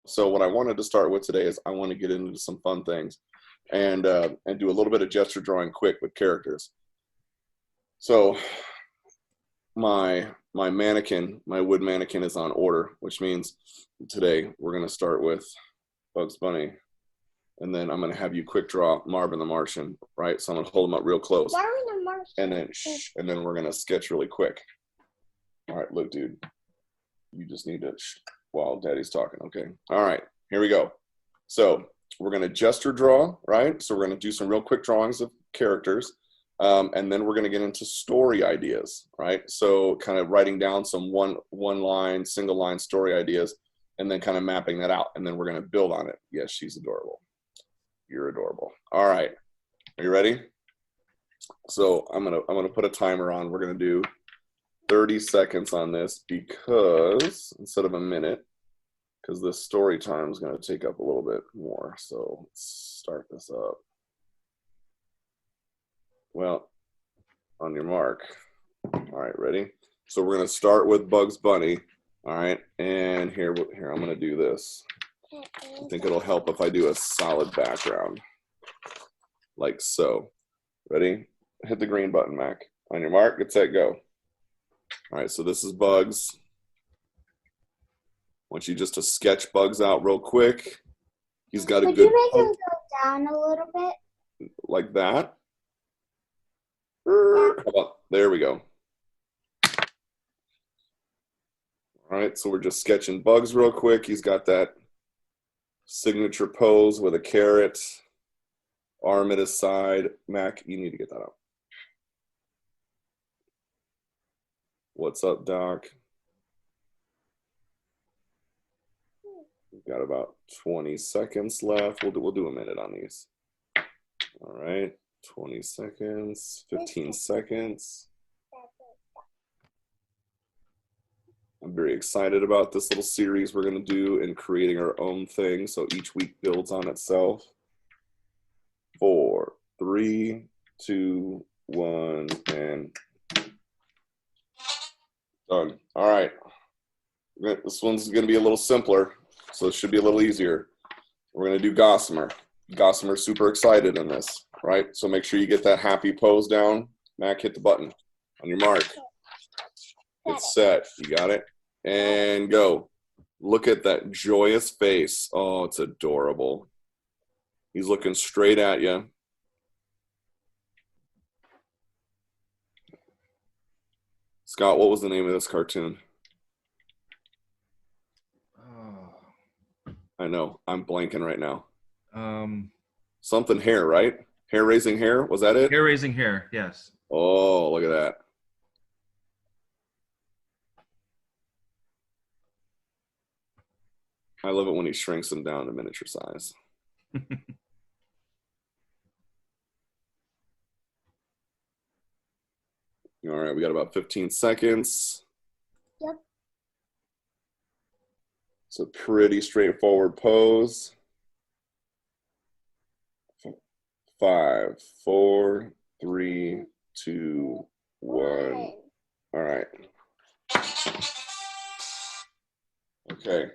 So what I wanted to start with today is I want to get into some fun things and do a little bit of gesture drawing quick with characters. So my mannequin, my wood mannequin is on order, which means today we're going to start with Bugs Bunny, and then I'm going to have you quick draw Marvin the Martian, right? So I'm going to hold him up real close, Marvin the Martian. and then we're going to sketch really quick. All right, look, dude, you just need to while Daddy's talking, okay? All right, here we go. So we're going to gesture draw, right? So we're going to do some real quick drawings of characters. And then we're going to get into story ideas, right? So kind of writing down some one line, single line story ideas, and then kind of mapping that out. And then we're going to build on it. Yes, she's adorable. You're adorable. All right. Are you ready? So I'm gonna put a timer on. We're going to do 30 seconds on this because instead of a minute, because this story time is going to take up a little bit more. So let's start this up. Well, on your mark. All right, ready? So we're going to start with Bugs Bunny. All right, and here I'm going to do this. I think it'll help if I do a solid background, like so. Ready? Hit the green button, Mac. On your mark, get set, go. All right, so this is Bugs. I want you just to sketch Bugs out real quick. He's got a good. Could you make him go down a little bit? Like that. How about, there we go. All right, so we're just sketching Bugs real quick. He's got that signature pose with a carrot, arm at his side. Mac, you need to get that up. What's up, Doc? We've got about 20 seconds left. We'll do a minute on these. All right. 20 seconds, 15 seconds. I'm very excited about this little series we're going to do in creating our own thing, so each week builds on itself. 4, 3, 2, 1, and done. All right. This one's going to be a little simpler, so it should be a little easier. We're going to do Gossamer. Gossamer's super excited in this, right? So make sure you get that happy pose down. Mac, hit the button. On your mark. Get set. You got it? And go. Look at that joyous face. Oh, it's adorable. He's looking straight at you. Scott, what was the name of this cartoon? I know. I'm blanking right now. Something hair, right? Hair raising hair. Was that it? Hair raising hair. Yes. Oh, look at that. I love it when he shrinks them down to miniature size. All right, we got about 15 seconds. Yep. It's a pretty straightforward pose. 5, 4, 3, 2, 1. All right. Okay.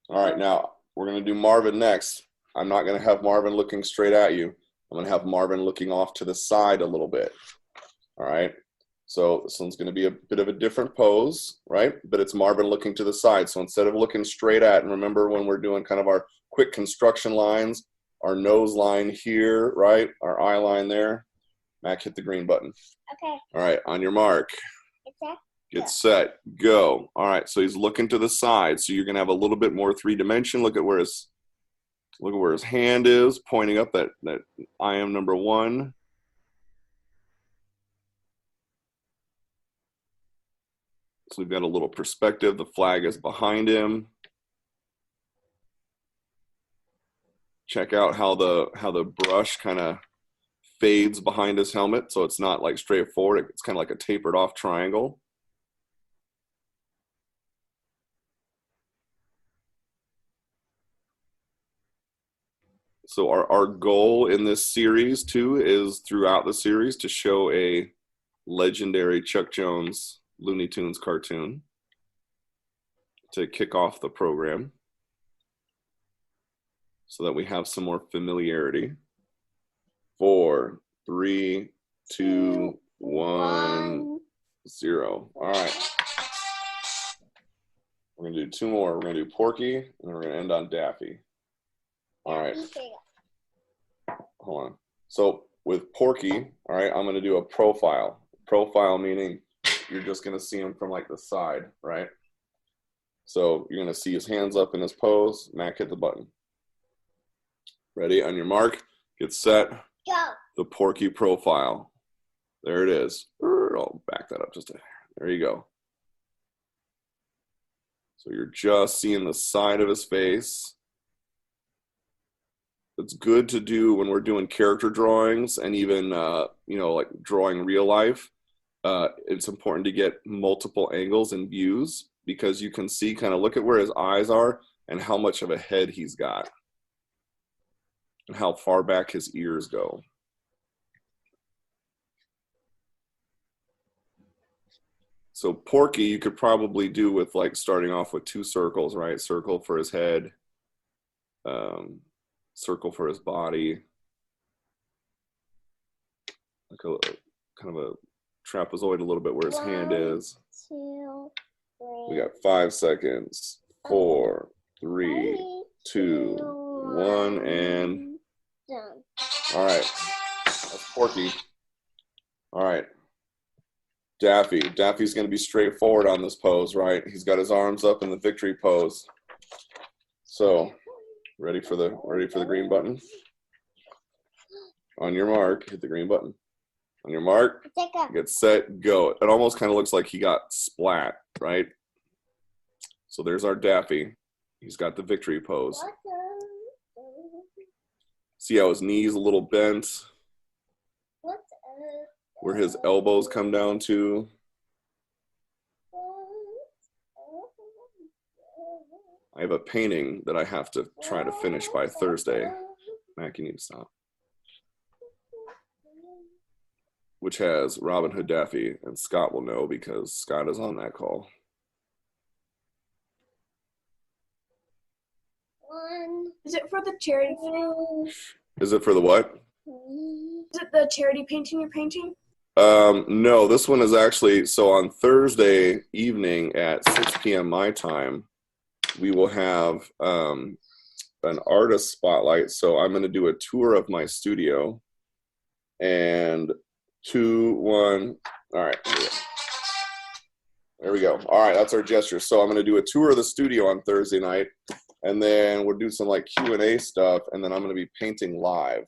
All right, now we're going to do Marvin next. I'm not going to have Marvin looking straight at you. I'm going to have Marvin looking off to the side a little bit. All right. So this one's going to be a bit of a different pose, right? But it's Marvin looking to the side. So instead of looking straight at, and remember when we're doing kind of our quick construction lines, our nose line here, right? Our eye line there. Mac, hit the green button. Okay. All right, on your mark. Get set, go. All right, so he's looking to the side. So you're gonna have a little bit more 3-dimension. Look at where his hand is, pointing up that I am number 1. So we've got a little perspective. The flag is behind him. Check out how the brush kind of fades behind his helmet, so it's not like straightforward. It's kind of like a tapered off triangle. So our goal in this series too is throughout the series to show a legendary Chuck Jones Looney Tunes cartoon to kick off the program. so that we have some more familiarity. 4, 3, 2, 1, 0. All right. We're going to do 2 more. We're going to do Porky, and then we're going to end on Daffy. All right. Hold on. So with Porky, all right, I'm going to do a profile. Profile meaning you're just going to see him from like the side, right? So you're going to see his hands up in his pose. Mac, hit the button. Ready? On your mark, get set. Go. The Porky profile. There it is. I'll back that up just a hair. There you go. So you're just seeing the side of his face. It's good to do when we're doing character drawings and even, you know, like drawing real life. It's important to get multiple angles and views because you can see kind of look at where his eyes are and how much of a head he's got and how far back his ears go. So Porky, you could probably do with like starting off with 2 circles, right? Circle for his head, circle for his body, like a kind of a trapezoid a little bit where his hand is. 2, 3. We got 5 seconds. 4, 3, 2, 1, and done. all right. That's Porky. All right. Daffy. Daffy's going to be straightforward on this pose, right? He's got his arms up in the victory pose. So, ready for the green button? On your mark, hit the green button. On your mark, get set, go. It almost kind of looks like he got splat, right? So there's our Daffy. He's got the victory pose. See how his knees a little bent? Where his elbows come down to. I have a painting that I have to try to finish by Thursday. Mac, you need to stop. Which has Robin Hood Daffy, and Scott will know because Scott is on that call. Is it for the charity thing? Is it for the what? Is it the charity painting you're painting? No, this one is actually, so on Thursday evening at 6 p.m. my time, we will have an artist spotlight. So I'm going to do a tour of my studio. And 2, 1, all right. There we go. All right, that's our gesture. So I'm going to do a tour of the studio on Thursday night. And then we'll do some like Q&A stuff. And then I'm going to be painting live.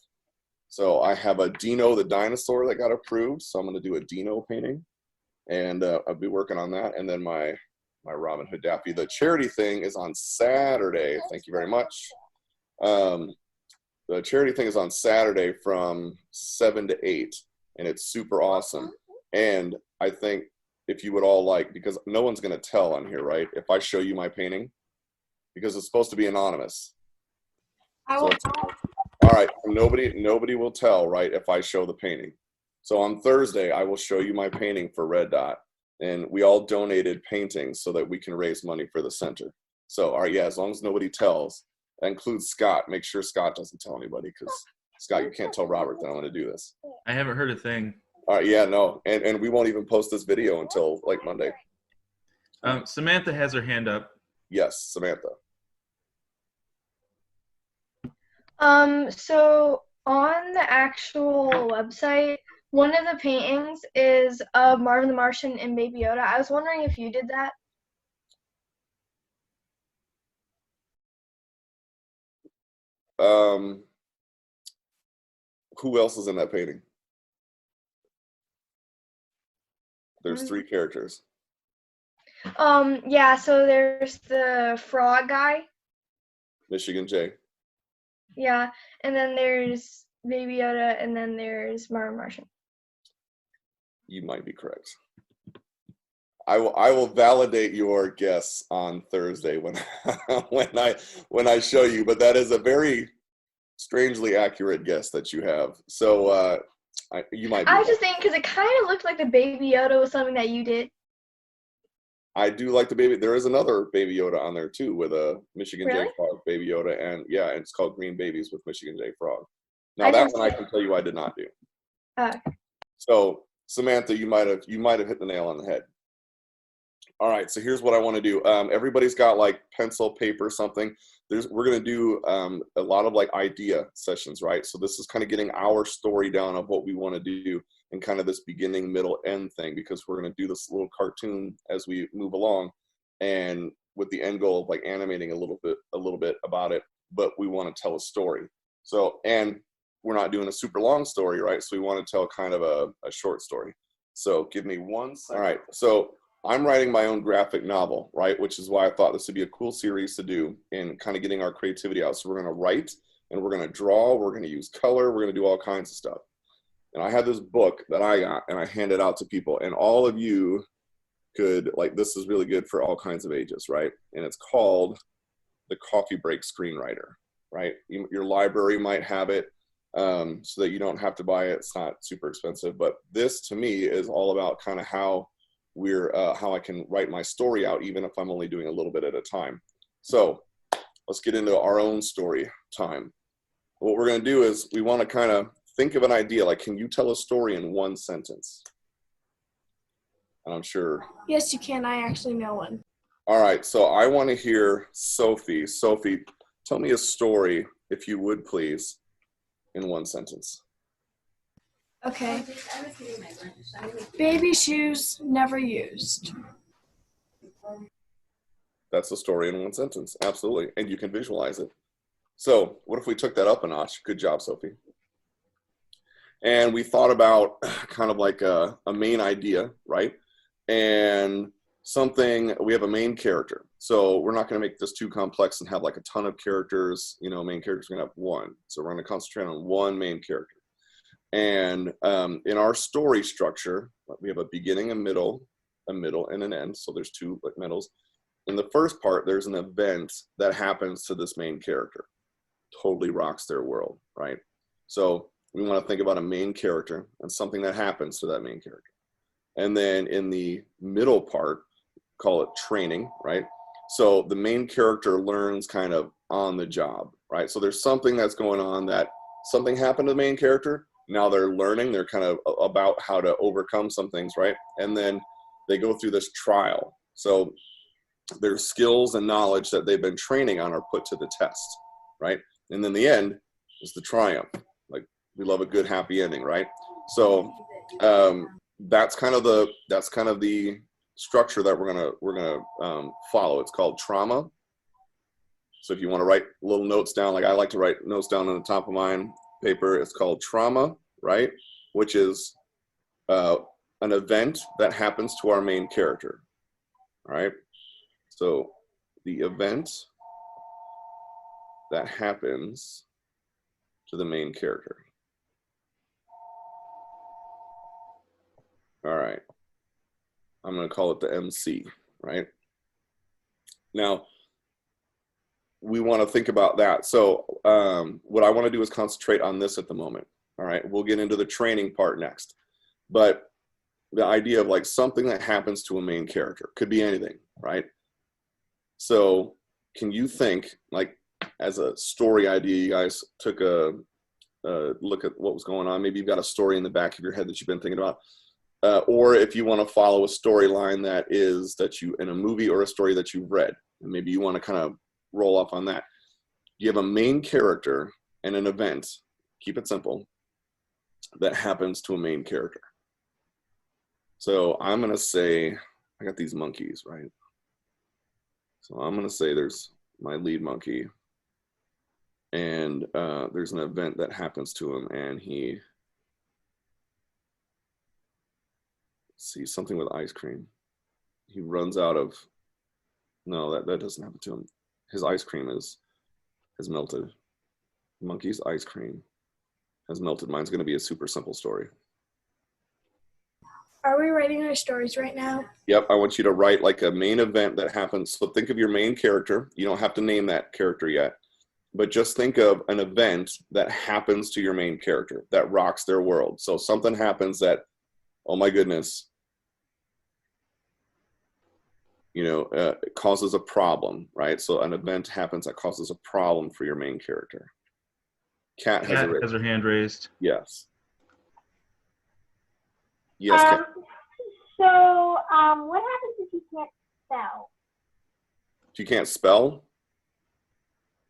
So I have a Dino the dinosaur that got approved. So I'm going to do a Dino painting. And I'll be working on that. And then my Robin Hood Daffy. The charity thing is on Saturday. Thank you very much. The charity thing is on Saturday from 7 to 8. And it's super awesome. And I think if you would all like, because no one's going to tell on here, right? If I show you my painting, because it's supposed to be anonymous. I will. All right, nobody will tell, right, if I show the painting. So on Thursday, I will show you my painting for Red Dot. And we all donated paintings so that we can raise money for the center. So, all right, yeah, as long as nobody tells, that includes Scott. Make sure Scott doesn't tell anybody because, Scott, you can't tell Robert that I'm going to do this. I haven't heard a thing. All right, yeah, no. And we won't even post this video until, like, Monday. Samantha has her hand up. Yes, Samantha. So on the actual website, one of the paintings is of Marvin the Martian and Baby Yoda. I was wondering if you did that. Who else is in that painting? There's 3 characters. Yeah, so there's the frog guy. Michigan J. Yeah, and then there's Baby Yoda, and then there's Marvin Martian. You might be correct. I will validate your guess on Thursday when when I show you, but that is a very strangely accurate guess that you have. So you might be I was just thinking because it kind of looked like the Baby Yoda was something that you did. I do like the baby. There is another Baby Yoda on there too, with a Michigan J Really? Frog Baby Yoda, and yeah, it's called Green Babies with Michigan J Frog. Now I that didn't one I see can tell you I did not do. it. So Samantha, you might have hit the nail on the head. All right, so here's what I want to do. Everybody's got like pencil, paper, something. We're gonna do a lot of like idea sessions, right? So this is kind of getting our story down of what we want to do and kind of this beginning, middle, end thing, because we're gonna do this little cartoon as we move along, and with the end goal of like animating a little bit about it, but we want to tell a story. So, and we're not doing a super long story, right? So we want to tell kind of a short story. So give me 1 second. All right, so I'm writing my own graphic novel, right? Which is why I thought this would be a cool series to do in kind of getting our creativity out. So we're going to write and we're going to draw, we're going to use color, we're going to do all kinds of stuff. And I have this book that I got and I hand it out to people, and all of you could, like, this is really good for all kinds of ages, right? And it's called The Coffee Break Screenwriter, right? Your library might have it, so that you don't have to buy it. It's not super expensive, but this to me is all about kind of how I can write my story out, even if I'm only doing a little bit at a time. So let's get into our own story time. What we're going to do is we want to kind of think of an idea, like, can you tell a story in 1 sentence? And I'm sure. Yes, you can. I actually know one. All right, so I want to hear Sophie. Sophie, tell me a story, if you would please, in 1 sentence. Okay. Baby shoes never used. That's the story in 1 sentence, absolutely. And you can visualize it. So what if we took that up a notch? Good job, Sophie. And we thought about kind of like a main idea, right? And something, we have a main character. So we're not going to make this too complex and have like a ton of characters. You know, main characters are going to have one. So we're going to concentrate on one main character. And in our story structure, we have a beginning, a middle, and an end. So there's 2 like middles. In the first part, there's an event that happens to this main character. Totally rocks their world, right? So we want to think about a main character and something that happens to that main character. And then in the middle part, call it training, right? So the main character learns kind of on the job, right? So there's something that's going on, that something happened to the main character. Now they're learning, they're kind of about how to overcome some things, right? And then they go through this trial. So their skills and knowledge that they've been training on are put to the test, right? And then the end is the triumph. Like, we love a good happy ending, right? So that's kind of the structure that we're gonna follow. It's called trauma. So if you want to write little notes down, like I like to write notes down on the top of mine paper, it's called trauma, right? Which is an event that happens to our main character. All right. So the event that happens to the main character. All right. I'm going to call it the MC, right? Now, we want to think about that. So what I want to do is concentrate on this at the moment. All right. We'll get into the training part next. But the idea of like something that happens to a main character could be anything, right? So can you think, like, as a story idea, you guys took a look at what was going on. Maybe you've got a story in the back of your head that you've been thinking about. Or if you want to follow a storyline that you in a movie or a story that you've read, and maybe you want to kind of roll off on that. You have a main character and an event, keep it simple, that happens to a main character. So I'm going to say, I got these monkeys, right? So I'm going to say there's my lead monkey, and there's an event that happens to him, and he sees something with ice cream. He runs out of, no, that doesn't happen to him. His ice cream has melted. Monkey's ice cream has melted. Mine's going to be a super simple story. Are we writing our stories right now? Yep, I want you to write like a main event that happens. So think of your main character. You don't have to name that character yet, but just think of an event that happens to your main character that rocks their world. So something happens that, oh my goodness, it causes a problem, right? So an event happens that causes a problem for your main character. Cat has Kat has her hand raised. Yes. Yes, Kat. So, what happens if you can't spell? If you can't spell,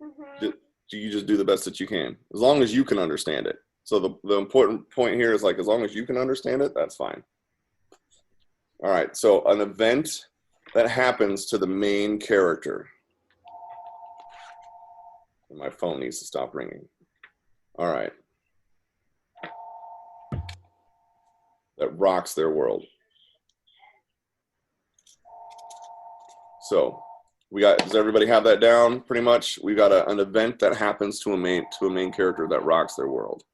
Mm-hmm. you just do the best that you can, as long as you can understand it. So the important point here is, like, as long as you can understand it, that's fine. All right, so an event that happens to the main character. My phone needs to stop ringing. All right. That rocks their world. So does everybody have that down pretty much? We got an event that happens to a main character that rocks their world.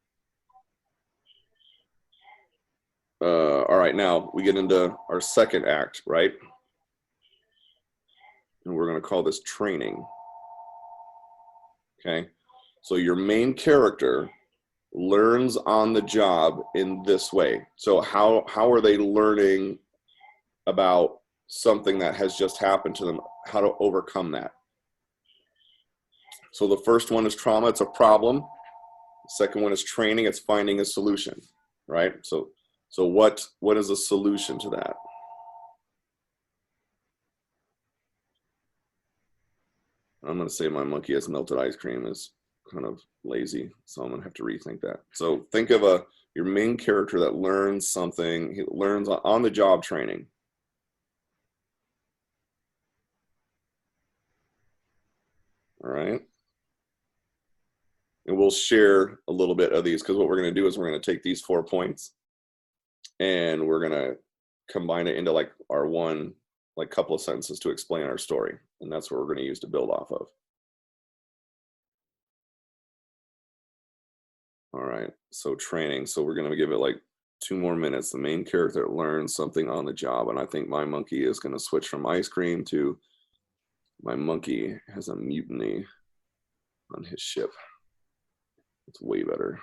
All right, now we get into our second act, right? And we're going to call this training. Okay, so your main character learns on the job in this way. So how are they learning about something that has just happened to them, how to overcome that? So the first one is trauma, it's a problem. The second one is training, it's finding a solution, right? So what is a solution to that? I'm going to say my monkey has melted ice cream is kind of lazy, so I'm going to have to rethink that. So think of your main character that learns something, he learns on the job training. All right. And we'll share a little bit of these, because what we're going to do is we're going to take these 4 points and we're going to combine it into like our one, like, couple of sentences to explain our story. And that's what we're going to use to build off of. All right, so training. So we're going to give it like 2 more minutes. The main character learns something on the job. And I think my monkey is going to switch from ice cream to my monkey has a mutiny on his ship. It's way better.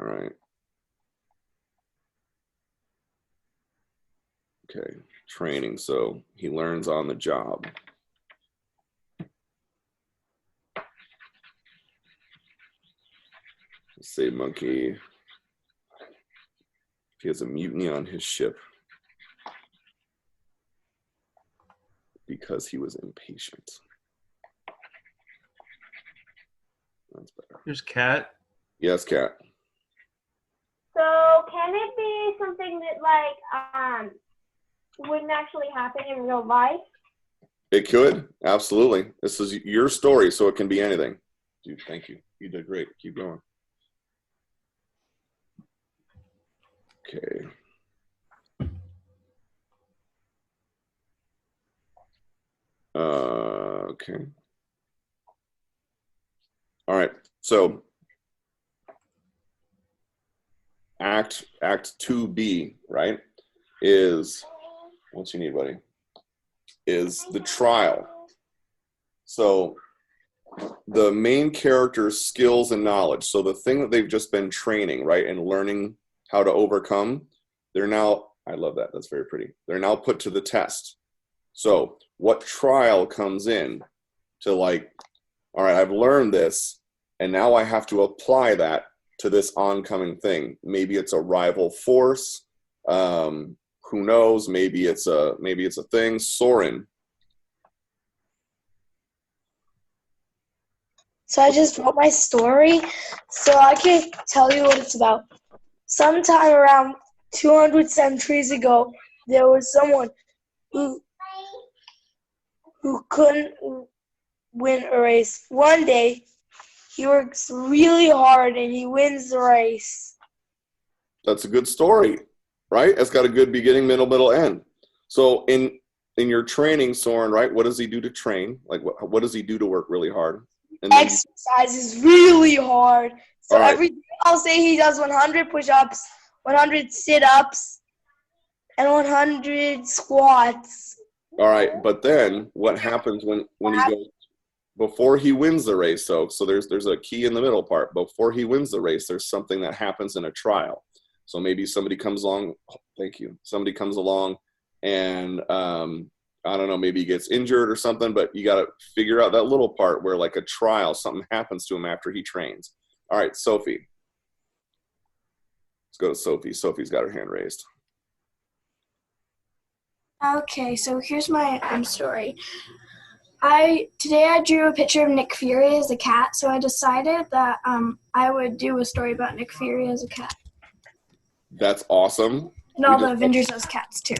All right. Okay, training. So he learns on the job. Let's say monkey, he has a mutiny on his ship because he was impatient. That's better. Here's Kat. Yes, Kat. So, can it be something that, like, wouldn't actually happen in real life? It could, absolutely. This is your story, so it can be anything. Dude, thank you. You did great. Keep going. Okay. Okay. All right. So act 2B, right, is, what you need, buddy, is the trial. So the main character's skills and knowledge, so the thing that they've just been training, right, and learning how to overcome, they're now, I love that, that's very pretty, they're now put to the test. So what trial comes in to, like, all right, I've learned this, and now I have to apply that to this oncoming thing. Maybe it's a rival force. Who knows? Maybe it's a thing. Soren. So I just wrote my story, so I can tell you what it's about. Sometime around 200 centuries ago, there was someone who couldn't win a race. One day, he works really hard and he wins the race. That's a good story, right? It's got a good beginning, middle, end. So in your training, Soren, right, what does he do to train? Like, what does he do to work really hard? And then, exercises really hard. So right. Every day I'll say he does 100 push-ups, 100 sit-ups, and 100 squats. All right, but then what happens when he goes, before he wins the race? So there's a key in the middle part. Before he wins the race, there's something that happens in a trial. So maybe somebody comes along, thank you, somebody comes along and I don't know, maybe he gets injured or something, but you got to figure out that little part where like a trial, something happens to him after he trains. All right, Sophie. Let's go to Sophie. Sophie's got her hand raised. Okay, so here's my story. Today I drew a picture of Nick Fury as a cat, so I decided that I would do a story about Nick Fury as a cat. That's awesome. And all the Avengers as cats too.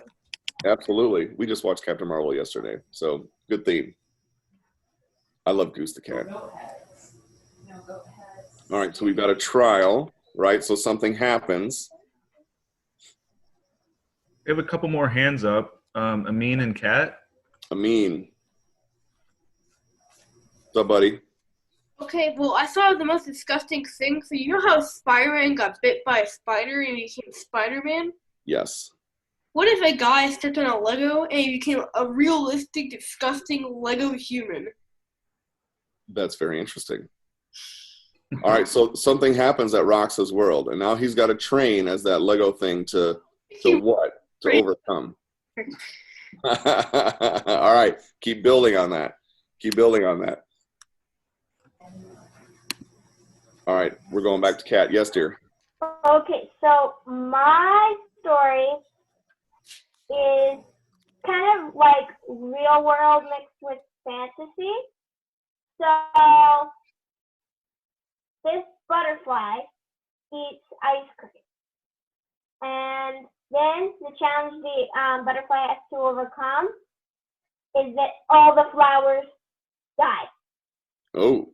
Absolutely. We just watched Captain Marvel yesterday, so good theme. I love Goose the cat. All right, so we've got a trial, right? So something happens. We have a couple more hands up. Amin and Kat. Amin. What's up, buddy? Okay, well, I saw the most disgusting thing. So you know how Spider-Man got bit by a spider and he became Spider-Man? Yes. What if a guy stepped on a Lego and he became a realistic, disgusting Lego human? That's very interesting. All right, so something happens at Rox's world, and now he's got to train as that Lego thing to what? To overcome. All right, keep building on that. Keep building on that. All right, we're going back to Kat. Yes, dear. Okay, so my story is kind of like real world mixed with fantasy. So this butterfly eats ice cream. And then the challenge the butterfly has to overcome is that all the flowers die. Oh.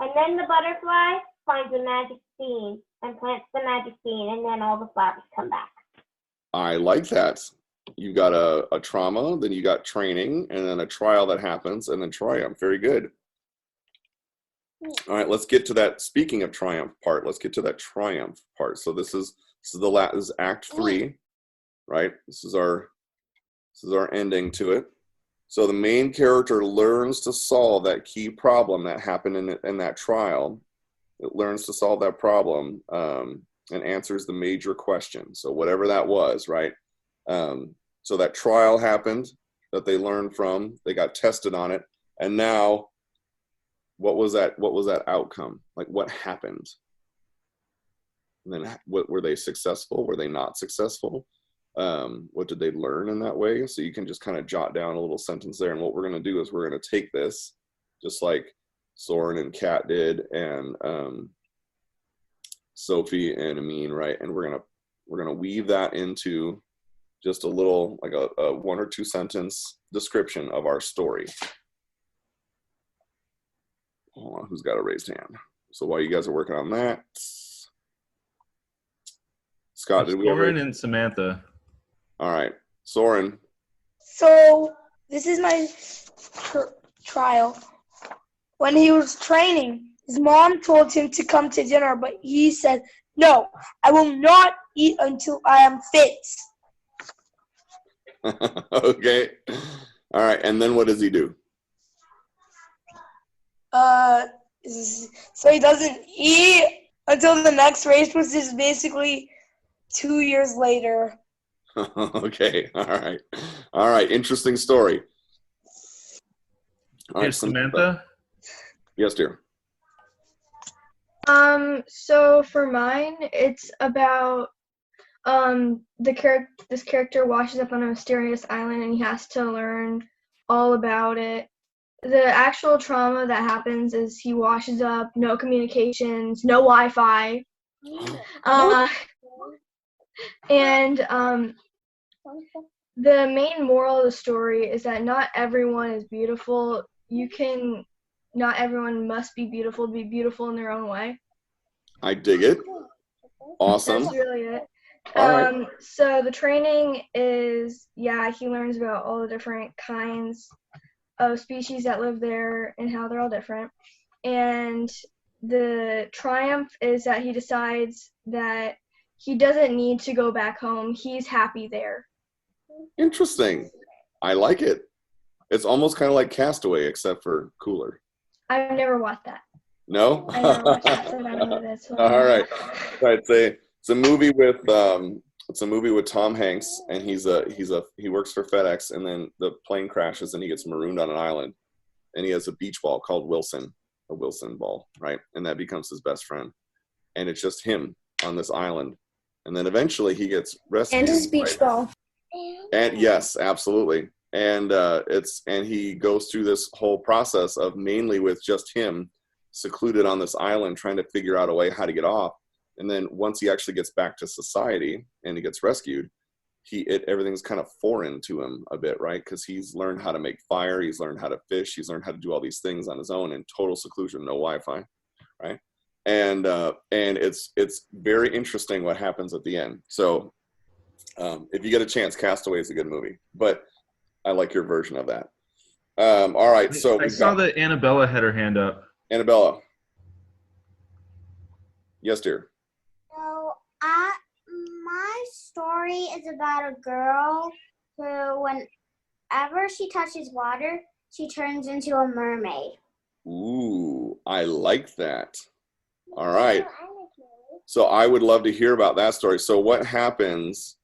And then the butterfly finds a magic bean and plants the magic bean, and then all the flowers come back. I like that. You got a trauma, then you got training, and then a trial that happens, and then triumph. Very good. All right, let's get to that. Speaking of triumph part, let's get to that triumph part. So this is Act 3, right? This is our ending to it. So the main character learns to solve that key problem that happened in that trial. It learns to solve that problem and answers the major question. So whatever that was, right? So that trial happened that they learned from. They got tested on it, and now, what was that outcome? Like, what happened? And then, what were they successful? Were they not successful? What did they learn in that way? So you can just kind of jot down a little sentence there. And what we're going to do is we're going to take this, just like Soren and Kat did, and Sophie and Amin, right? And we're gonna weave that into just a little, like a 1 or 2 sentence description of our story. Hold on, who's got a raised hand? So while you guys are working on that, Scott, did we Soren and Samantha. All right, Soren. So this is my trial. When he was training, his mom told him to come to dinner, but he said, "No, I will not eat until I am fit." Okay. All right, and then what does he do? So he doesn't eat until the next race, which is basically 2 years later. Okay, all right. Interesting story. All right, Samantha. Yes, dear. So for mine, it's about this character washes up on a mysterious island and he has to learn all about it. The actual trauma that happens is he washes up, no communications, no Wi-Fi. And the main moral of the story is that not everyone is beautiful. Not everyone must be beautiful to be beautiful in their own way. I dig it. Awesome. That's really it. All right. So the training is, he learns about all the different kinds of species that live there and how they're all different. And the triumph is that he decides that he doesn't need to go back home. He's happy there. Interesting. I like it. It's almost kind of like Castaway, except for cooler. I've never watched that. No? I never watched that, so I don't know what that's. All right. It's a movie with It's a movie with Tom Hanks, and he works for FedEx, and then the plane crashes, and he gets marooned on an island, and he has a beach ball called Wilson, a Wilson ball, right? And that becomes his best friend, and it's just him on this island, and then eventually he gets rescued. And his beach ball. And yes, absolutely. And and he goes through this whole process of mainly with just him secluded on this island, trying to figure out a way how to get off. And then once he actually gets back to society and he gets rescued, everything's kind of foreign to him a bit, right? Because he's learned how to make fire, he's learned how to fish, he's learned how to do all these things on his own in total seclusion, no Wi-Fi, right? And it's very interesting what happens at the end. So if you get a chance, Castaway is a good movie, but I like your version of that. All right, so I saw that Annabella had her hand up. Annabella. Yes, dear. So, my story is about a girl who, whenever she touches water, she turns into a mermaid. Ooh, I like that. All right. So I would love to hear about that story. So what happens?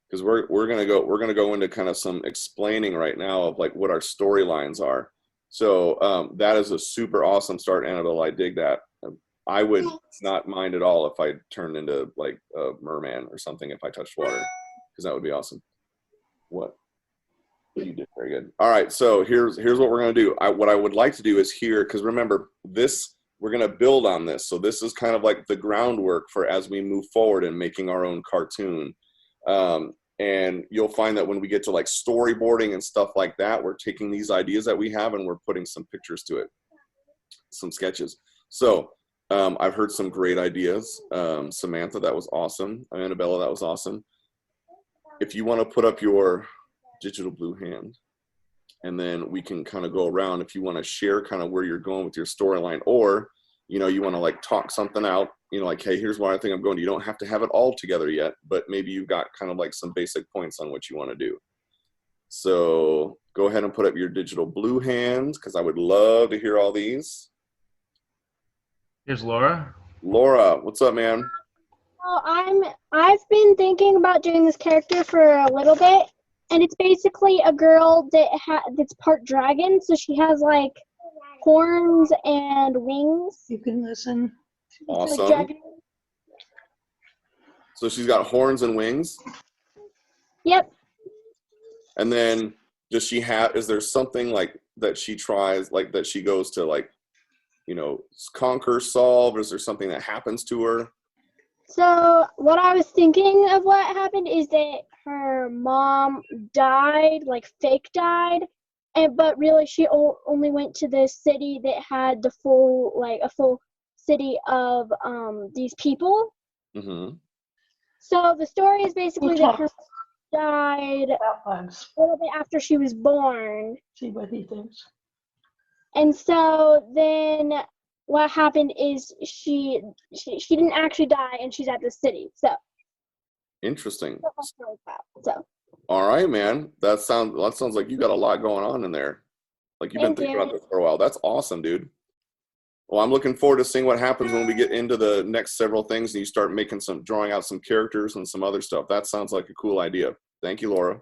Because we're gonna go into kind of some explaining right now of like what our storylines are. So that is a super awesome start, Annabelle. I dig that. I would not mind at all if I turned into like a merman or something if I touched water, because that would be awesome. What? You did very good. All right, so here's what we're gonna do. What I would like to do is here, because remember this, we're gonna build on this. So this is kind of like the groundwork for as we move forward in making our own cartoon. And you'll find that when we get to like storyboarding and stuff like that, we're taking these ideas that we have and we're putting some pictures to it, some sketches. So I've heard some great ideas. Samantha, that was awesome. Annabella, that was awesome. If you want to put up your digital blue hand, and then we can kind of go around if you want to share kind of where you're going with your storyline, or you want to like talk something out, like, hey, here's where I think I'm going. You don't have to have it all together yet, but maybe you've got kind of like some basic points on what you want to do. So go ahead and put up your digital blue hands, because I would love to hear all these. Here's Laura. Laura, what's up, man? Well, I've been thinking about doing this character for a little bit, and it's basically a girl that's part dragon, so she has like horns and wings. You can listen. Awesome. Like So she's got horns and wings. Yep. And then is there something like that she tries, like that she goes to like, conquer, solve? Is there something that happens to her? So what I was thinking of what happened is that her mom died, like fake died, but really she only went to the city that had a full city of these people. Mm-hmm. So the story is basically that her mom died a little bit after she was born. See what he thinks. And so then what happened is she didn't actually die, and she's at the city. So Interesting. So All right, man. That sounds like you got a lot going on in there. Like you've been thinking about this for a while. That's awesome, dude. Well, I'm looking forward to seeing what happens when we get into the next several things and you start drawing out some characters and some other stuff. That sounds like a cool idea. Thank you, Laura.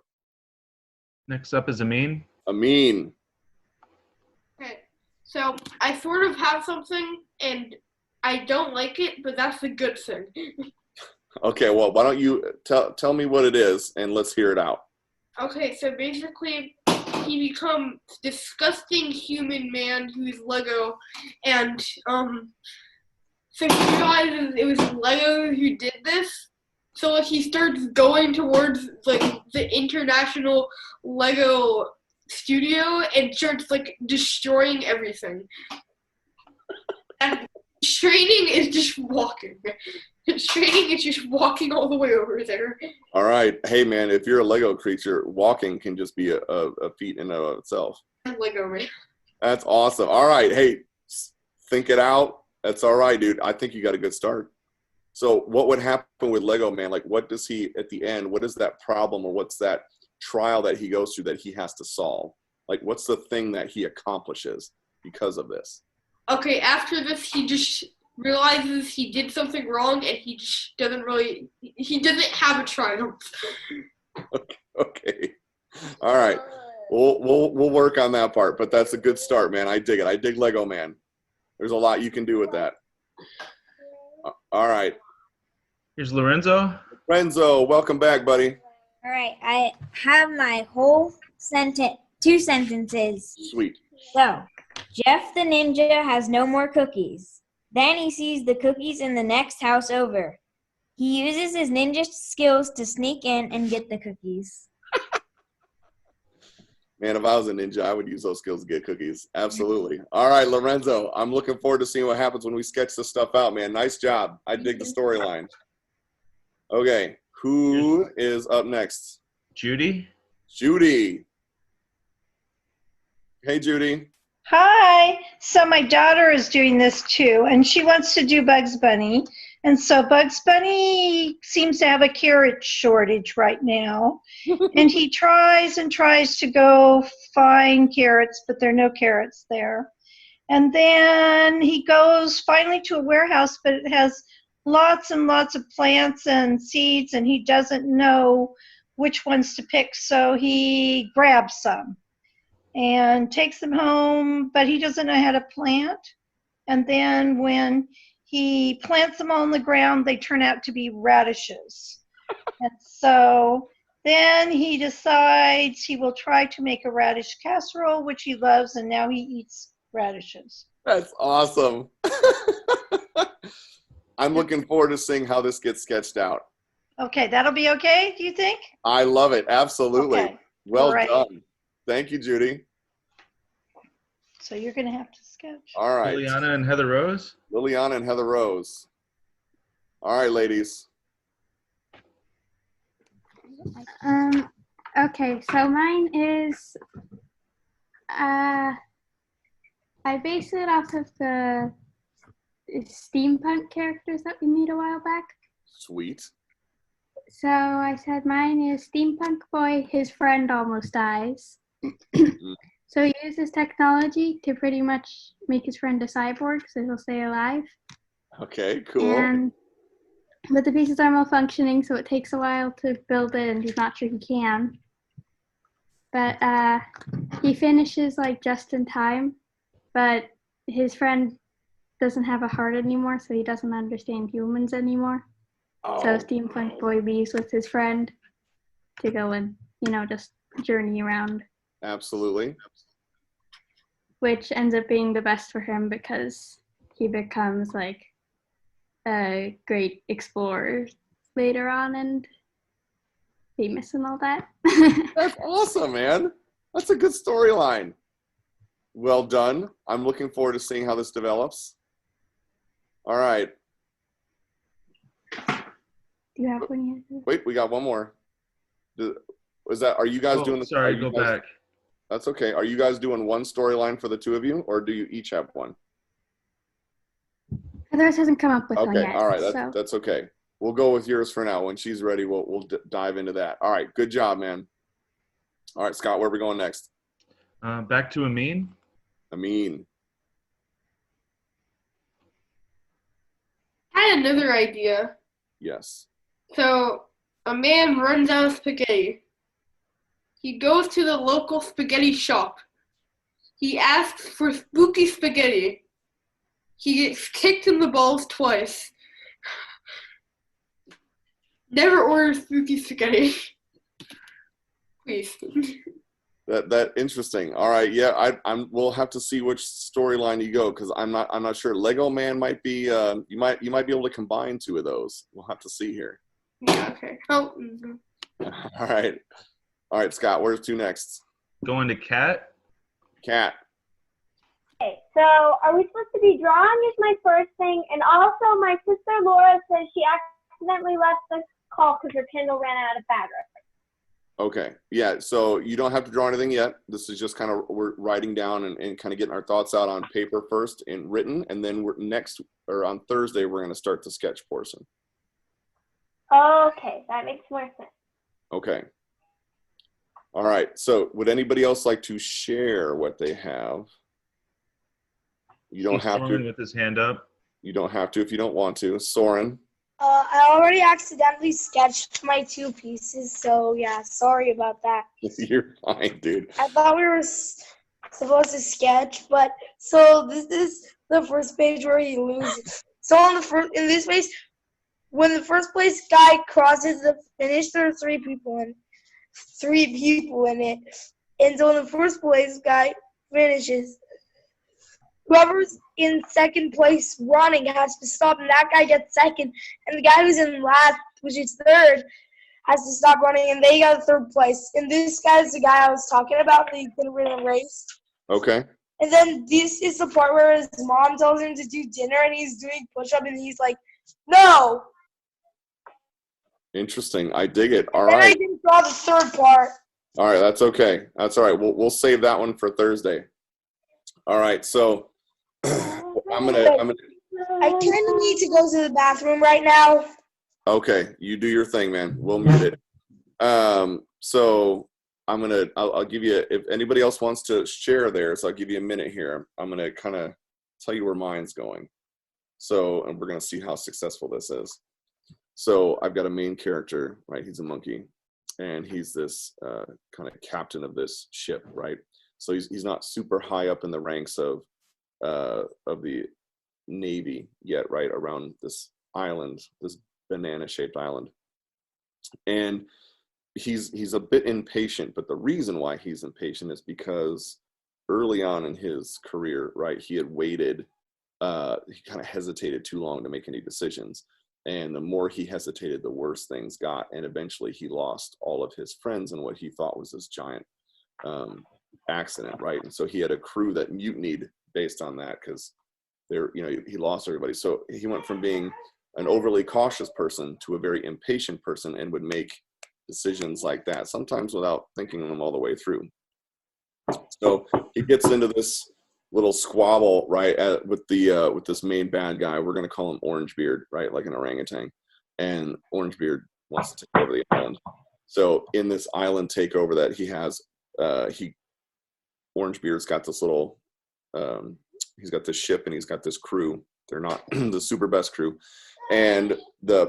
Next up is Amin. Amin. Okay, so I sort of have something, and I don't like it, but that's the good thing. Okay, well, why don't you tell me what it is, and let's hear it out. Okay, so basically, he becomes disgusting human man who's Lego, and so he realizes it was Lego who did this. So like he starts going towards like the international Lego studio and starts like destroying everything. And training is just walking. Training is just walking all the way over there. All right. Hey, man, if you're a Lego creature, walking can just be a feat in and of itself. Lego man. That's awesome. All right. Hey, think it out. That's all right, dude. I think you got a good start. So what would happen with Lego Man? Like, what does he, at the end, what is that problem or what's that trial that he goes through that he has to solve? Like, what's the thing that he accomplishes because of this? Okay, after this, he just realizes he did something wrong and he just doesn't have a triumph. Okay. All right. We'll work on that part, but that's a good start, man. I dig it. I dig Lego Man. There's a lot you can do with that. All right. Here's Lorenzo. Renzo, welcome back, buddy. All right, I have my whole sentence, 2 sentences. Sweet. So, Jeff the ninja has no more cookies. Then he sees the cookies in the next house over. He uses his ninja skills to sneak in and get the cookies. Man, if I was a ninja, I would use those skills to get cookies. Absolutely. All right, Lorenzo, I'm looking forward to seeing what happens when we sketch this stuff out, man. Nice job. I dig the storyline. Okay, who is up next? Judy. Judy. Hey, Judy. Hi. So my daughter is doing this too, and she wants to do Bugs Bunny. And so Bugs Bunny seems to have a carrot shortage right now. And he tries and tries to go find carrots, but there are no carrots there. And then he goes finally to a warehouse, but it has lots and lots of plants and seeds, and he doesn't know which ones to pick. So he grabs some and takes them home, but he doesn't know how to plant. And then when he plants them on the ground, they turn out to be radishes. And so then he decides he will try to make a radish casserole, which he loves, and now he eats radishes. That's awesome. I'm looking forward to seeing how this gets sketched out. Okay, that'll be okay, do you think? I love it. Absolutely. Okay. Well All right. done. Thank you, Judy. So you're going to have to sketch. All right. Liliana and Heather Rose. Liliana and Heather Rose. All right, ladies. Okay, so mine is I base it off of the steampunk characters that we made a while back. Sweet. So I said mine is steampunk boy, his friend almost dies. So he uses technology to pretty much make his friend a cyborg so he'll stay alive. Okay, cool. But the pieces are malfunctioning, so it takes a while to build it, and he's not sure he can. But he finishes like just in time, but his friend doesn't have a heart anymore, so he doesn't understand humans anymore. Oh. So steampunk boy leaves with his friend to go and, just journey around. Absolutely. Which ends up being the best for him because he becomes like a great explorer later on and famous and all that. That's awesome, man. That's a good storyline. Well done. I'm looking forward to seeing how this develops. All right. Do you have one here? Wait, we got one more. Are you guys doing the? Sorry, go back. That's okay. Are you guys doing one storyline for the two of you, or do you each have one? Others hasn't come up with one Okay, yet. all right. So. That's okay. We'll go with yours for now. When she's ready, we'll dive into that. All right. Good job, man. All right, Scott, where are we going next? Back to Amin. Amin. I had another idea. Yes. So a man runs out of spaghetti. He goes to the local spaghetti shop. He asks for spooky spaghetti. He gets kicked in the balls twice. Never order spooky spaghetti. Please. That interesting. All right, yeah, we'll have to see which storyline you go because I'm not sure. Lego Man might be you might be able to combine two of those. We'll have to see here. Yeah. Okay. Oh. All right, Scott. Where's to next? Going to Cat. Cat. Okay, so are we supposed to be drawing is my first thing, and also my sister Laura says she accidentally left the call because her Kindle ran out of battery. Okay, yeah, so you don't have to draw anything yet. This is just kind of, we're writing down and kind of getting our thoughts out on paper first and written, and then on Thursday, we're going to start the sketch portion. Okay, that makes more sense. Okay. All right, so would anybody else like to share what they have? You don't He's have throwing to. with his hand up. You don't have to if you don't want to. Soren. I already accidentally sketched my 2 pieces, so yeah, sorry about that. You're fine, dude. I thought we were supposed to sketch, but so this is the first page where he loses. So in this page, when the first place guy crosses the finish, there are 3 people in it. And so when the first place guy finishes, whoever's in second place running has to stop, and that guy gets second. And the guy who's in last, which is third, has to stop running, and they got 3rd place. And this guy's the guy I was talking about that he's going to win a race. Okay. And then this is the part where his mom tells him to do dinner, and he's doing push-up, and he's like, no. Interesting. I dig it. All Then I right. didn't draw the 3rd part. All right. That's okay. That's all right. We'll save that one for Thursday. All right. So I'm gonna. I kind of need to go to the bathroom right now. Okay. You do your thing, man. We'll mute it. So I'll give you, if anybody else wants to share theirs, I'll give you a minute here. I'm gonna kind of tell you where mine's going. So, and we're gonna see how successful this is. So I've got a main character, right? He's a monkey, and he's this kind of captain of this ship, right? So he's not super high up in the ranks of the Navy yet, right? Around this island, this banana-shaped island, and he's a bit impatient. But the reason why he's impatient is because early on in his career, right, he had waited. He kind of hesitated too long to make any decisions. And the more he hesitated, the worse things got. And eventually he lost all of his friends in what he thought was this giant accident, right? And so he had a crew that mutinied based on that because he lost everybody. So he went from being an overly cautious person to a very impatient person and would make decisions like that, sometimes without thinking them all the way through. So he gets into this little squabble, right, with this main bad guy. We're going to call him Orangebeard, right, like an orangutan. And Orangebeard wants to take over the island. So in this island takeover that he has, Orangebeard's got this little, he's got this ship and he's got this crew. They're not the super best crew. And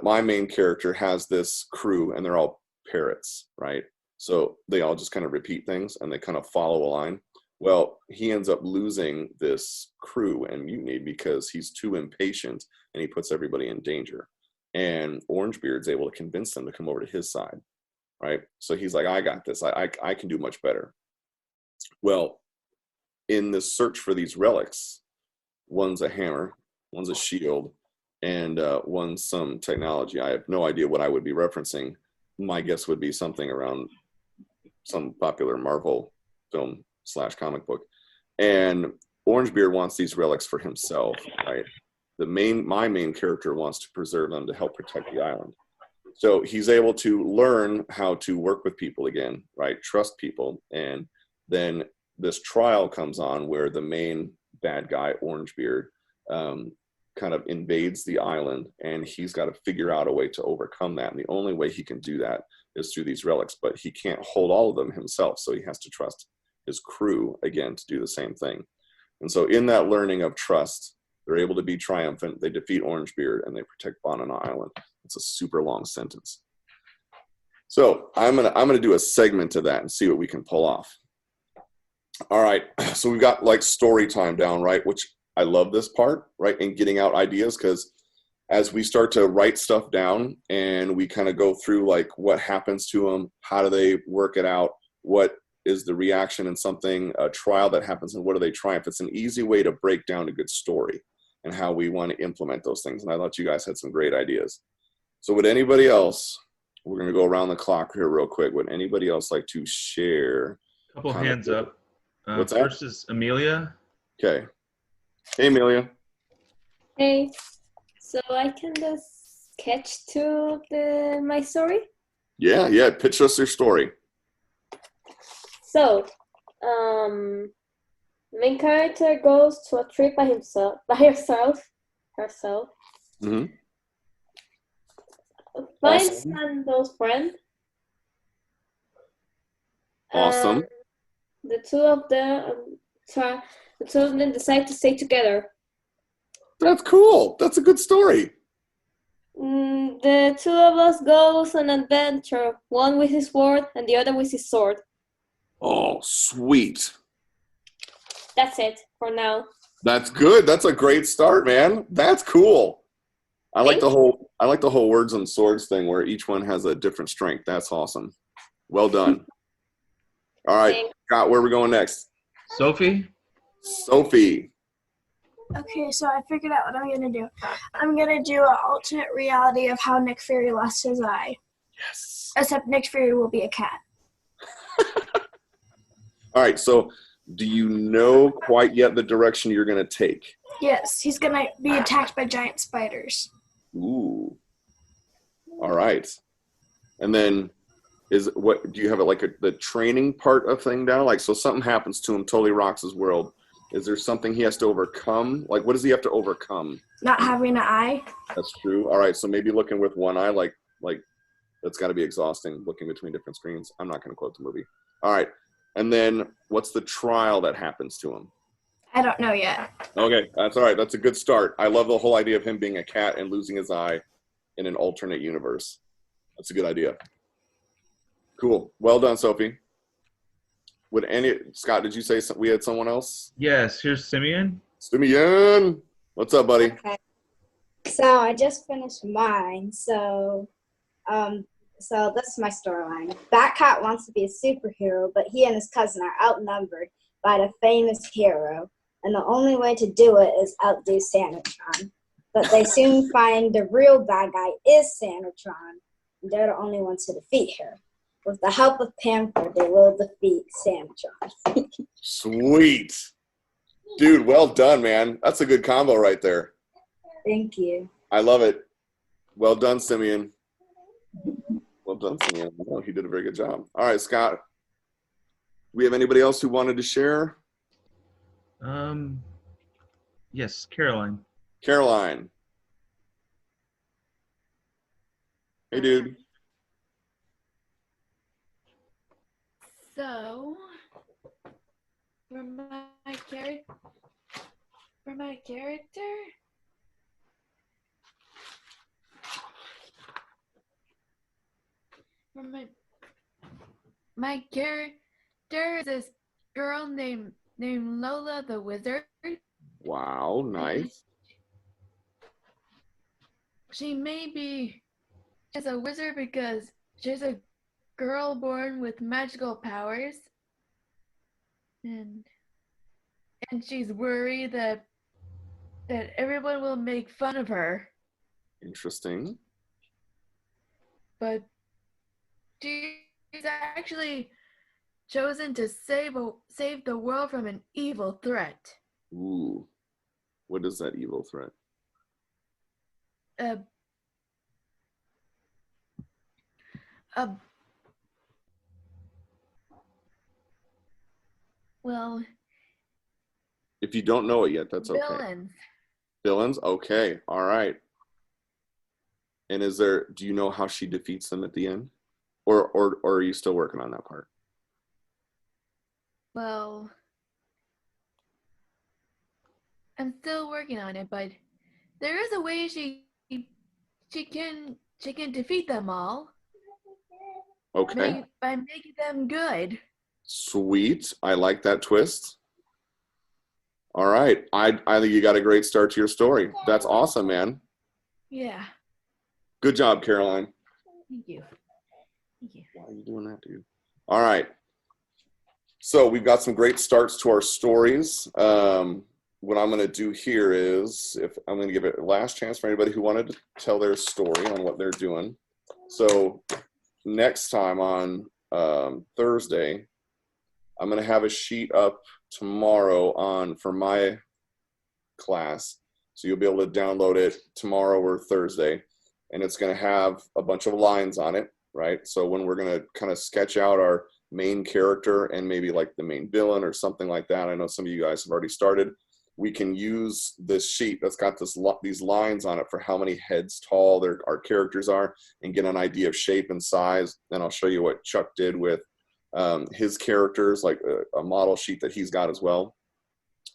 my main character has this crew, and they're all parrots, right? So they all just kind of repeat things and they kind of follow a line. Well, he ends up losing this crew and mutiny because he's too impatient and he puts everybody in danger. And Orangebeard's able to convince them to come over to his side, right? So he's like, I got this. I can do much better. Well, in this search for these relics, one's a hammer, one's a shield, and one's some technology. I have no idea what I would be referencing. My guess would be something around some popular Marvel film / comic book. And Orangebeard wants these relics for himself, right? My main character wants to preserve them to help protect the island. So he's able to learn how to work with people again, right? Trust people. And then this trial comes on where the main bad guy, Orangebeard, kind of invades the island, and he's got to figure out a way to overcome that. And the only way he can do that is through these relics, but he can't hold all of them himself. So he has to trust his crew again to do the same thing. And so in that learning of trust, they're able to be triumphant. They defeat Orangebeard and they protect Banana Island. It's a super long sentence. So I'm gonna do a segment of that and see what we can pull off. All right, so we've got like story time down, right? Which I love this part, right? And getting out ideas, because as we start to write stuff down and we kind of go through like what happens to them, how do they work it out, what is the reaction in something, a trial that happens, and what do they triumph? It's an easy way to break down a good story and how we want to implement those things. And I thought you guys had some great ideas. So would anybody else, we're going to go around the clock here real quick, would anybody else like to share? Couple hands up. What's that? First is Amelia. Okay. Hey, Amelia. Hey, so I can just sketch to my story. Yeah. Pitch us your story. So, the main character goes to a trip by herself. Mm-hmm. Finds Awesome. some those friends. Awesome. The two of them decide to stay together. That's cool. That's a good story. The two of us goes on an adventure, one with his sword and the other with his sword. Oh, sweet. That's it for now. That's good. That's a great start, man. That's cool. I like the whole words and swords thing where each one has a different strength. That's awesome. Well done. All right, Thanks. Scott, where are we going next? Sophie? Sophie. Okay, so I figured out what I'm gonna do. I'm gonna do an alternate reality of how Nick Fury lost his eye. Yes. Except Nick Fury will be a cat. All right, so do you know quite yet the direction you're going to take? Yes, he's gonna be attacked by giant spiders. Ooh. All right. And then do you have it like the training part of thing down? Like, so something happens to him, totally rocks his world. Is there something he has to overcome? Like, what does he have to overcome? Not having an eye. That's true. All right, so maybe looking with one eye, like that's got to be exhausting, looking between different screens. I'm not going to quote the movie. All right. And then what's the trial that happens to him? I don't know yet. Okay, that's all right. That's a good start. I love the whole idea of him being a cat and losing his eye in an alternate universe. That's a good idea. Cool. Well done, Sophie. Scott, did you say we had someone else? Yes, here's Simeon. Simeon! What's up, buddy? Okay. So I just finished mine. So this is my storyline. Batcat wants to be a superhero, but he and his cousin are outnumbered by the famous hero, and the only way to do it is outdo Santatron. But they soon find the real bad guy is Santatron, and they're the only ones to defeat her. With the help of Panther, they will defeat Santatron. Sweet. Dude, well done, man. That's a good combo right there. Thank you. I love it. Well done, Simeon. Well done, Simeon. Oh, he did a very good job. All right, Scott. Do we have anybody else who wanted to share? Yes, Caroline. Caroline. Hey, dude. So, for my character, my character is this girl named Lola the Wizard. Wow, nice. She may be just a wizard because she's a girl born with magical powers, and she's worried that everyone will make fun of her. Interesting. But she's actually chosen to save the world from an evil threat. Ooh. What is that evil threat? Well, if you don't know it yet, that's okay. Villains. Villains? Okay. All right. And do you know how she defeats them at the end? Or are you still working on that part? Well, I'm still working on it, but there is a way she can defeat them all. Okay. By making them good. Sweet. I like that twist. All right. I think you got a great start to your story. That's awesome, man. Yeah. Good job, Caroline. Thank you. Why are you doing that, dude? All right. So we've got some great starts to our stories. What I'm going to do here is, I'm going to give it a last chance for anybody who wanted to tell their story on what they're doing. So next time on Thursday, I'm going to have a sheet up tomorrow for my class. So you'll be able to download it tomorrow or Thursday. And it's going to have a bunch of lines on it, right? So when we're going to kind of sketch out our main character and maybe like the main villain or something like that, I know some of you guys have already started, we can use this sheet that's got these lines on it for how many heads tall our characters are and get an idea of shape and size. And I'll show you what Chuck did with his characters, like a model sheet that he's got as well.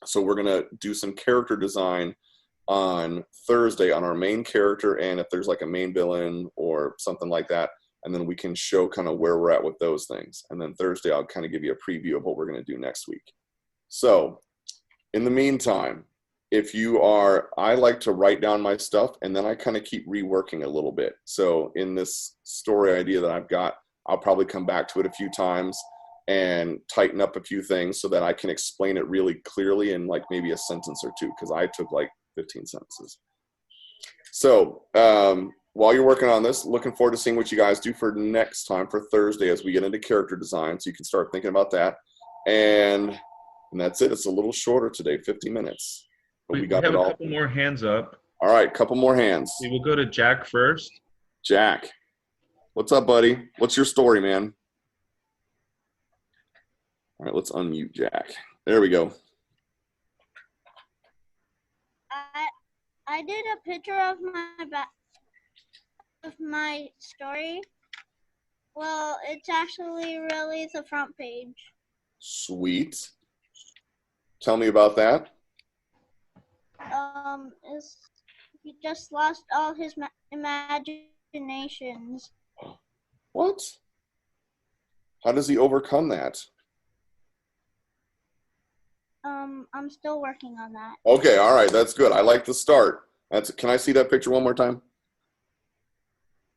So we're going to do some character design on Thursday on our main character, and if there's like a main villain or something like that, and then we can show kind of where we're at with those things. And then Thursday, I'll kind of give you a preview of what we're going to do next week. So in the meantime, if you are, I like to write down my stuff, and then I kind of keep reworking a little bit. So in this story idea that I've got, I'll probably come back to it a few times and tighten up a few things so that I can explain it really clearly in like maybe a sentence or two, because I took like 15 sentences. So while you're working on this, looking forward to seeing what you guys do for next time for Thursday as we get into character design, so you can start thinking about that. And that's it. It's a little shorter today, 50 minutes. But we got have it all. a couple more hands up. All right, couple more hands. We will go to Jack first. Jack, what's up, buddy? What's your story, man? All right, let's unmute Jack. There we go. I did a picture of my story. Well, it's actually really the front page. Sweet. Tell me about that. He just lost all his imaginations. What? How does he overcome that? I'm still working on that. Okay, all right, that's good. I like the start. Can I see that picture one more time?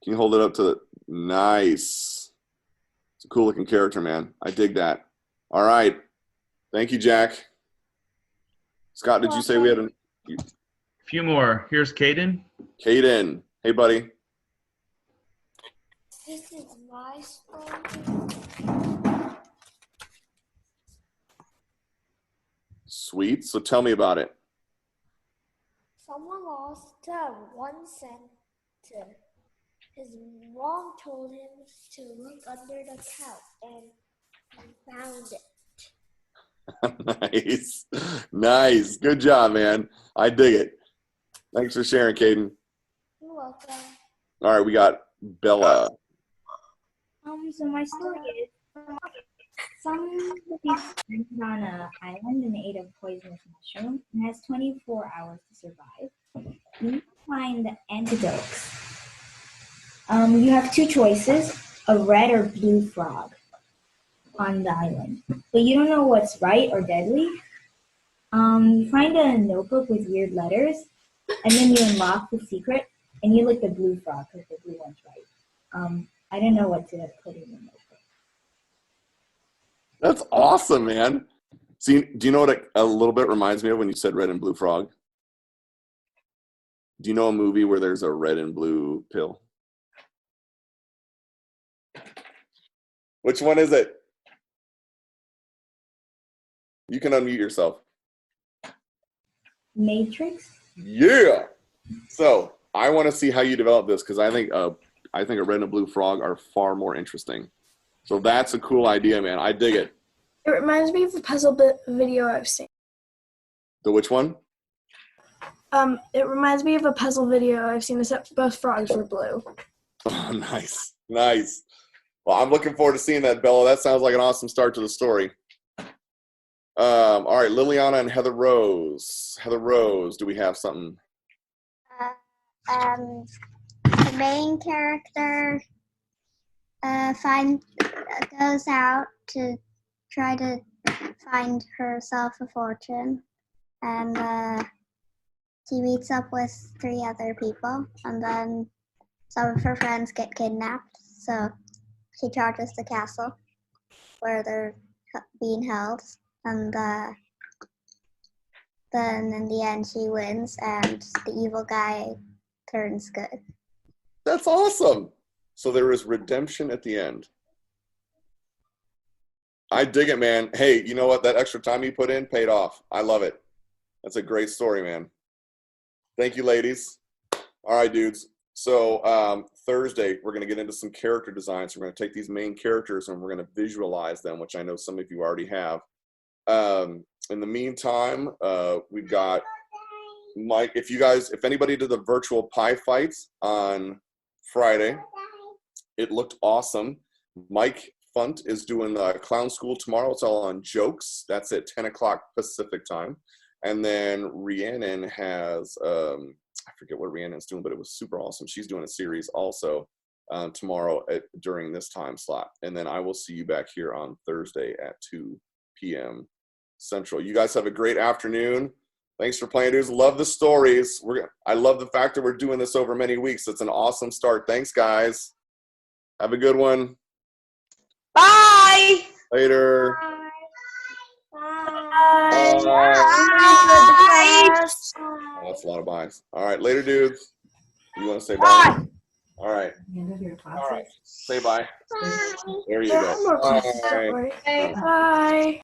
Can you hold it up to the, nice. It's a cool looking character, man. I dig that. All right. Thank you, Jack. Scott, did you say we had a few more? Here's Caden. Caden. Hey, buddy. This is my story. Sweet. So tell me about it. Someone lost 1 cent. His mom told him to look under the couch, and he found it. Nice. Nice. Good job, man. I dig it. Thanks for sharing, Caden. You're welcome. All right, we got Bella. So my story is somebody stranded on an island and ate a poisonous mushroom and has 24 hours to survive. You need to find the antidotes. You have two choices, a red or blue frog on the island, but you don't know what's right or deadly. You find a notebook with weird letters, and then you unlock the secret, and you lick the blue frog because the blue one's right. I don't know what to put in the notebook. That's awesome, man. See, do you know what a little bit reminds me of when you said red and blue frog? Do you know a movie where there's a red and blue pill? Which one is it? You can unmute yourself. Matrix? Yeah. So I want to see how you develop this, because I think a red and a blue frog are far more interesting. So that's a cool idea, man. I dig it. It reminds me of the puzzle video I've seen. The which one? It reminds me of a puzzle video I've seen, except both frogs were blue. Oh, nice. Nice. Well, I'm looking forward to seeing that, Bella. That sounds like an awesome start to the story. All right, Liliana and Heather Rose. Heather Rose, do we have something? The main character goes out to try to find herself a fortune, and she meets up with 3 other people, and then some of her friends get kidnapped, so she charges the castle where they're being held, and then in the end she wins, and the evil guy turns good. That's awesome. So there is redemption at the end. I dig it, man. Hey, you know what? That extra time you put in paid off. I love it. That's a great story, man. Thank you, ladies. All right, dudes. So Thursday, we're going to get into some character designs. We're going to take these main characters and we're going to visualize them, which I know some of you already have. In the meantime, we've got Mike. If anybody did the virtual pie fights on Friday, it looked awesome. Mike Funt is doing Clown School tomorrow. It's all on jokes. That's at 10 o'clock Pacific time. And then Rhiannon has, I forget what Rhiannon's doing, but it was super awesome. She's doing a series also tomorrow during this time slot. And then I will see you back here on Thursday at 2 p.m. Central. You guys have a great afternoon. Thanks for playing, dudes. Love the stories. I love the fact that we're doing this over many weeks. It's an awesome start. Thanks, guys. Have a good one. Bye. Later. Bye. Oh, that's a lot of byes. All right, later, dudes. You want to say bye? All right. All right. Say bye. There you go. More classes, don't worry. Bye.